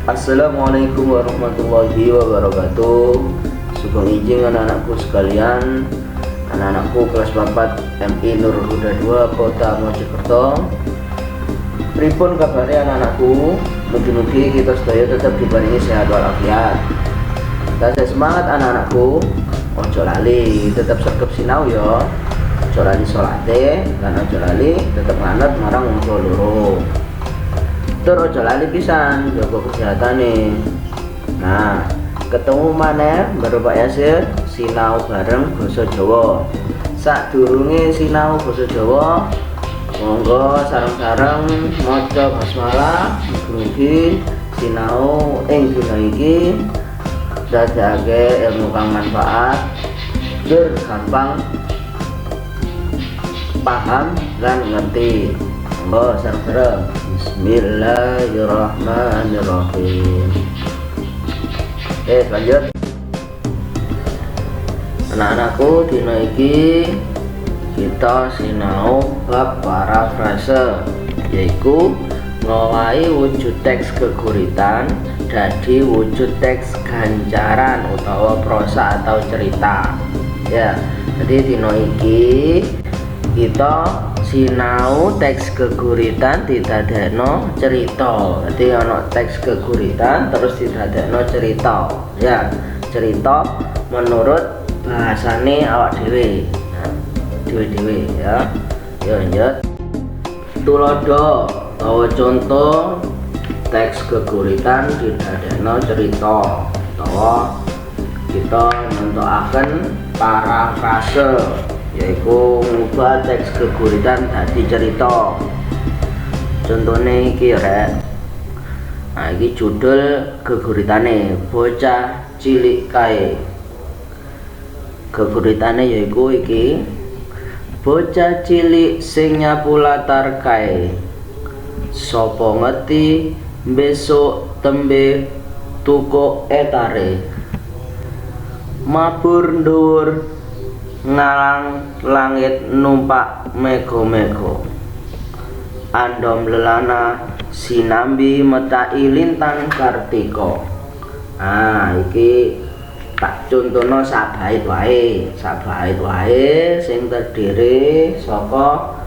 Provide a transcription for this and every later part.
Assalamualaikum warahmatullahi wabarakatuh. Sugeng izin anak-anakku sekalian, anak-anakku kelas 4 MI Nurul Huda 2 Kota Mojokerto. Pripun kabarnya anak-anakku? Mugi-mugi kita sedaya tetap diparingi sehat walafiat. Tasih semangat anak-anakku. Ojo lali, tetap sergap sinau ya. Ojo lali sholate, lan ojo lali tetap nganut marang wong tua loro. Tur ojo lali pisan jaga kesehatane. Nah, ketemu maneh baru Pak Yasir sinau bareng basa Jawa. Sadurunge sinau basa Jawa, monggo sareng-sareng maca basmalah mugi sinau ing dina iki dadekake ilmu kang manfaat, tur gampang paham lan ngerti. Monggo sareng-sareng. Bismillahirrahmanirrahim. Lanjut. Anak-anakku, dina iki kita sinau bab parafrase, yaiku ngowahi wujud teks geguritan dadi wujud teks ganjaran utawa prosa atau cerita. Ya, jadi dina iki kita sinau teks geguritan didadekno cerita. Jadi ana teks geguritan terus didadekno cerita. Ya, cerita menurut bahasane awak dhewe. Dhewe-dhewe ya. Ya lanjut. Tulodo utawa contoh teks geguritan didadekno cerita utawa kita nentukaken parafrase, yaitu ngubah teks geguritan dadi cerita. Contohnya iki rek. Nah, iki judul geguritane bocah cilik kae. Geguritane yaiku iki, bocah cilik sing nyapu latar kae. Sopo ngerti besok tembe tukuk etare. Mabur nduwur ngalang langit numpak mego-mego. Andom lelana sinambi metaki lintang kartika. Nah, iki tak contohno sabait wae sing terdiri saka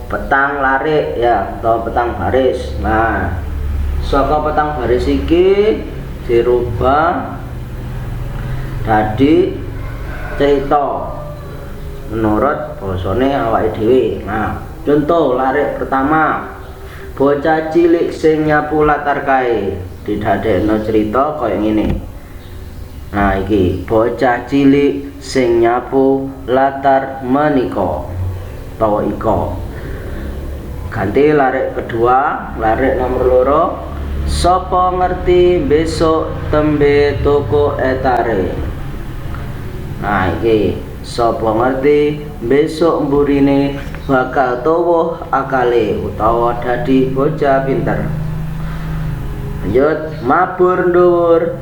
petang larik ya atau petang baris. Nah, saka petang baris iki dirubah dadi cerita menurut basane awake dhewe. Nah, contoh larik pertama, bocah cilik sing nyapu latar kae, didadekno cerita kaya ngene. Nah, iki bocah cilik sing nyapu latar menika utawa ika. Ganti larik kedua, larik nomor loro, sapa ngerti besok tembe toko etare. Nah, iki sapa ngerti besok mburine bakal tuwuh akale utawa dadi bocah pinter. Lanjut, mabur nduwur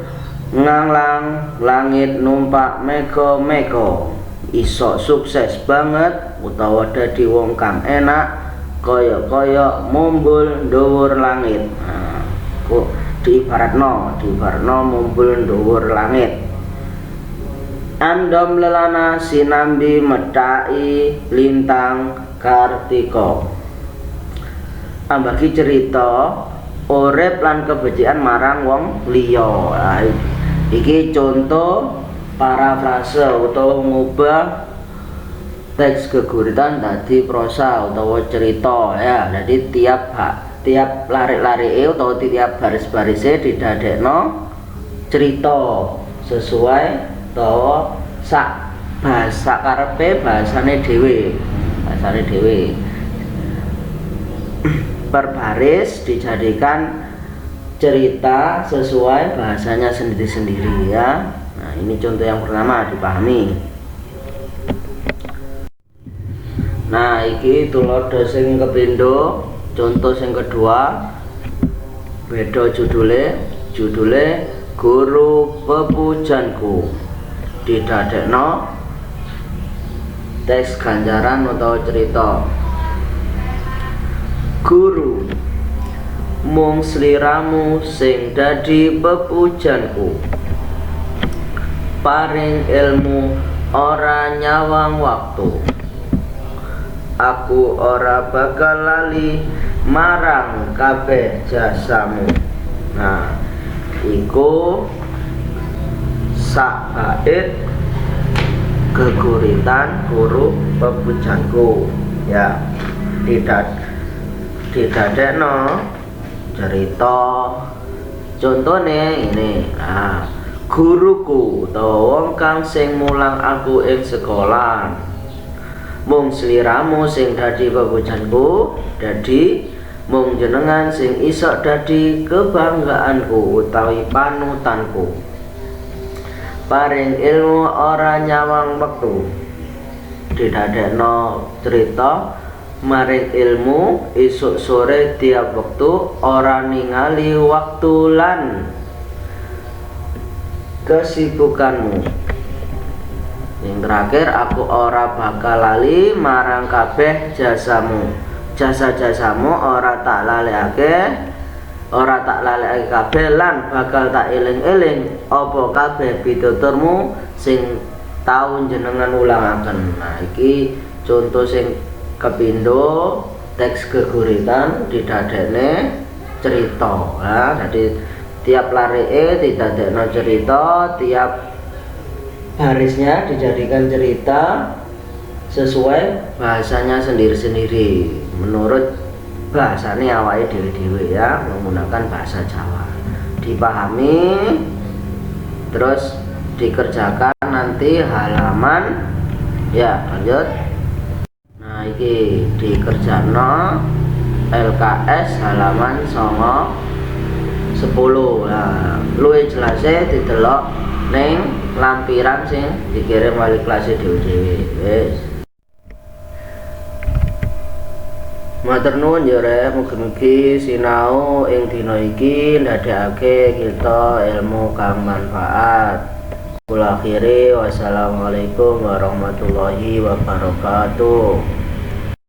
nganglang langit numpak mego-mego. Iso sukses banget utawa dadi wong kang enak kaya mumbul nduwur langit. Nah, kok diibaratno mumbul nduwur langit. Andom lelana sinambi metaki lintang kartika. Ambagi cerita urip lan kebejikan marang wong liya. Nah, iki contoh parafrase utawa ngubah teks geguritan dadi prosa utawa cerita ya. Jadi tiap larik-larike utawa tiap baris-barise didadekno cerita sesuai utawa sak bahasa karepe bahasane dhewe. Per baris dijadikan cerita sesuai bahasanya sendiri-sendiri ya. Nah, ini contoh yang pertama, dipahami. Nah, iki tulodo sing kepindho, contoh sing kedua. Beda judule Guru Pepujanku. Didadekno teks ganjaran atau cerita. Guru, mung sliramu sing dadi pepujanku. Paring ilmu ora nyawang waktu, aku ora bakal lali marang kabeh jasamu. Nah, iku sak bait geguritan guru pepujanku ya. Didadekno cerita contone ini. Nah, guruku utawa wong kang sing mulang aku ing sekolah, mung sliramu sing dadi pepujanku, dadi mung jenengan sing iso dadi kebanggaanku utawi panutanku. Paring ilmu ora nyawang wektu, didadekno cerita maring ilmu esuk sore tiap wektu, ora ningali waktu lan kesibukanmu. Yang terakhir, aku ora bakal lali marang kabeh jasamu. Jasa-jasamu ora tak lalekake kabeh lan bakal tak eling-eling apa kabeh pituturmu sing tau jenengan ulangaken. Nah, iki contoh sing kepindo teks geguritan didadekne cerita. Nah, jadi tiap larike didadekno cerita, tiap barisnya dijadikan cerita sesuai bahasanya sendiri-sendiri menurut bahasanya awake dhewe-dhewe ya, menggunakan bahasa Jawa. Dipahami terus dikerjakan nanti halaman ya. Lanjut. Nah, iki dikerjakno LKS halaman 10. Nah, luwih jelase didelok ning lampiran sing dikirim wali kelas dhewe-dhewe. Wis. Matur nuwun ya rek, mugi-mugi sinau ing dina iki ndadekake kita ilmu kang manfaat. Kula akhiri, wassalamualaikum warahmatullahi wabarakatuh.